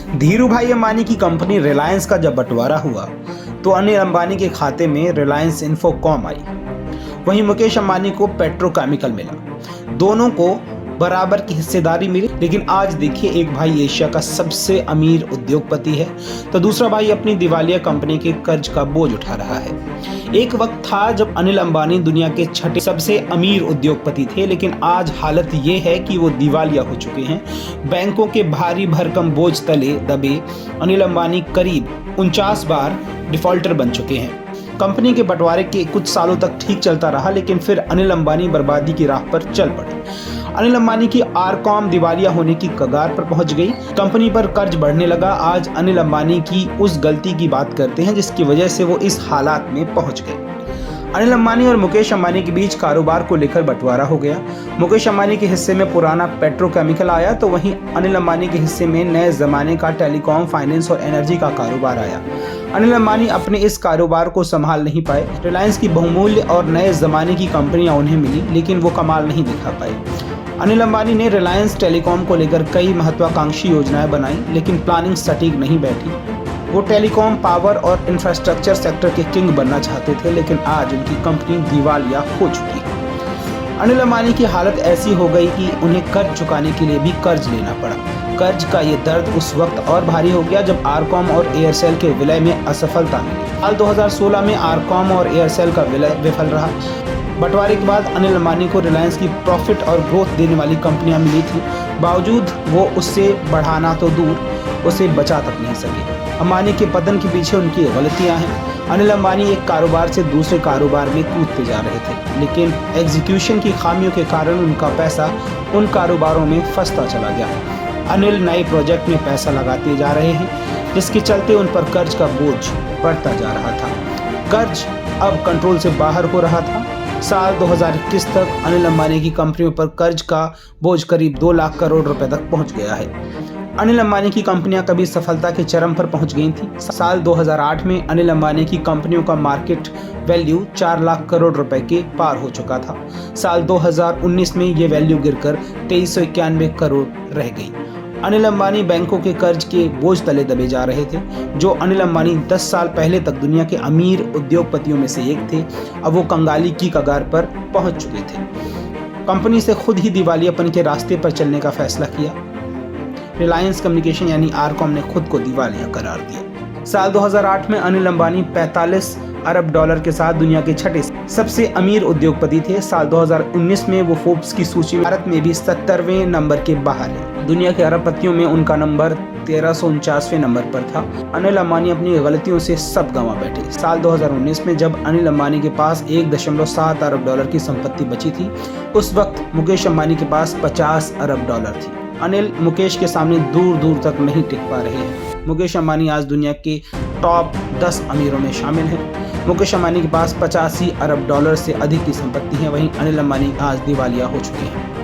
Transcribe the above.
धीरू भाई अंबानी की कंपनी रिलायंस का जब बंटवारा हुआ तो अनिल अंबानी के खाते में रिलायंस इन्फोकॉम आई। वहीं मुकेश अंबानी को पेट्रोकेमिकल मिला। दोनों को बराबर की हिस्सेदारी मिली। लेकिन आज देखिए, एक भाई एशिया का सबसे अमीर उद्योगपति है तो दूसरा भाई अपनी दिवालिया कंपनी के कर्ज का बोझ उठा रहा है। एक वक्त था जब अनिल अंबानी दुनिया के छठे सबसे अमीर उद्योगपति थे, लेकिन आज हालत ये है कि वो दिवालिया हो चुके हैं। बैंकों के भारी भरकम बोझ तले दबे अनिल अंबानी करीब 49 बार डिफॉल्टर बन चुके हैं। कंपनी के बंटवारे के कुछ सालों तक ठीक चलता रहा, लेकिन फिर अनिल अंबानी बर्बादी की राह पर चल पड़े। अनिल अंबानी की आरकॉम दिवालिया होने की कगार पर पहुंच गई। कंपनी पर कर्ज बढ़ने लगा। आज अनिल अंबानी की उस गलती की बात करते हैं जिसकी वजह से वो इस हालात में पहुंच गए। अनिल अंबानी और मुकेश अंबानी के बीच कारोबार को लेकर बंटवारा हो गया। मुकेश अंबानी के हिस्से में पुराना पेट्रोकेमिकल आया तो वहीं अनिल अंबानी के हिस्से में नए जमाने का टेलीकॉम, फाइनेंस और एनर्जी का कारोबार आया। अनिल अंबानी अपने इस कारोबार को संभाल नहीं पाए। रिलायंस की बहुमूल्य और नए जमाने की कंपनियां उन्हें मिली, लेकिन वो कमाल नहीं दिखा पाए। अनिल अंबानी ने रिलायंस टेलीकॉम को लेकर कई महत्वाकांक्षी योजनाएं बनाई, लेकिन प्लानिंग सटीक नहीं बैठी। वो टेलीकॉम, पावर और इंफ्रास्ट्रक्चर सेक्टर के किंग बनना चाहते थे, लेकिन आज उनकी कंपनी दिवालिया हो चुकी है। अनिल अंबानी की हालत ऐसी हो गई कि उन्हें कर्ज चुकाने के लिए भी कर्ज लेना पड़ा। कर्ज का ये दर्द उस वक्त और भारी हो गया जब आरकॉम और एयरसेल के विलय में असफलता मिली। साल 2016 में आरकॉम और एयरसेल का विलय विफल रहा। बंटवारे के बाद अनिल अंबानी को रिलायंस की प्रॉफिट और ग्रोथ देने वाली कंपनियां मिली थी, बावजूद वो उससे बढ़ाना तो दूर, उसे बचा तक नहीं सके। अंबानी के पतन के पीछे उनकी गलतियां हैं। अनिल अंबानी एक कारोबार से दूसरे कारोबार में कूदते जा रहे थे, लेकिन एग्जीक्यूशन की खामियों के कारण उनका पैसा उन कारोबारों में फंसता चला गया। अनिल नए प्रोजेक्ट में पैसा लगाते जा रहे हैं, जिसके चलते उन पर कर्ज का बोझ बढ़ता जा रहा था। कर्ज अब कंट्रोल से बाहर हो रहा था। साल 2021 तक अनिल अंबानी की कंपनियों पर कर्ज का बोझ करीब 2 लाख करोड़ रुपए तक पहुंच गया है। अनिल अंबानी की कंपनियां कभी सफलता के चरम पर पहुंच गई थी। साल 2008 में अनिल अंबानी की कंपनियों का मार्केट वैल्यू 4 लाख करोड़ रुपए के पार हो चुका था। साल 2019 में ये वैल्यू गिरकर 2391 करोड़ रह गई। अनिल अंबानी बैंकों के कर्ज के बोझ तले दबे जा रहे थे। जो अनिल अंबानी 10 साल पहले तक दुनिया के अमीर उद्योगपतियों में से एक थे, अब वो कंगाली की कगार पर पहुंच चुके थे। कंपनी से खुद ही दिवालियापन के रास्ते पर चलने का फैसला किया। रिलायंस कम्युनिकेशन यानी आरकॉम ने खुद को दिवालिया करार दिया। साल 2008 में अनिल अंबानी 45 अरब डॉलर के साथ दुनिया के छठे सबसे अमीर उद्योगपति थे। साल 2019 में वो फोर्ब्स की सूची में भारत में भी 70वें नंबर के बाहर है। दुनिया के अरबपतियों में उनका नंबर 1349वें नंबर पर था। अनिल अंबानी अपनी गलतियों से सब गंवा बैठे। साल 2019 में जब अनिल अंबानी के पास 1.7 अरब डॉलर की संपत्ति बची थी, उस वक्त मुकेश अंबानी के पास 50 अरब डॉलर थी। अनिल मुकेश के सामने दूर दूर तक नहीं टिक पा रहे हैं। मुकेश अंबानी आज दुनिया के टॉप 10 अमीरों में शामिल हैं। मुकेश अंबानी के पास 85 अरब डॉलर से अधिक की संपत्ति है, वहीं अनिल अंबानी आज दिवालिया हो चुके हैं।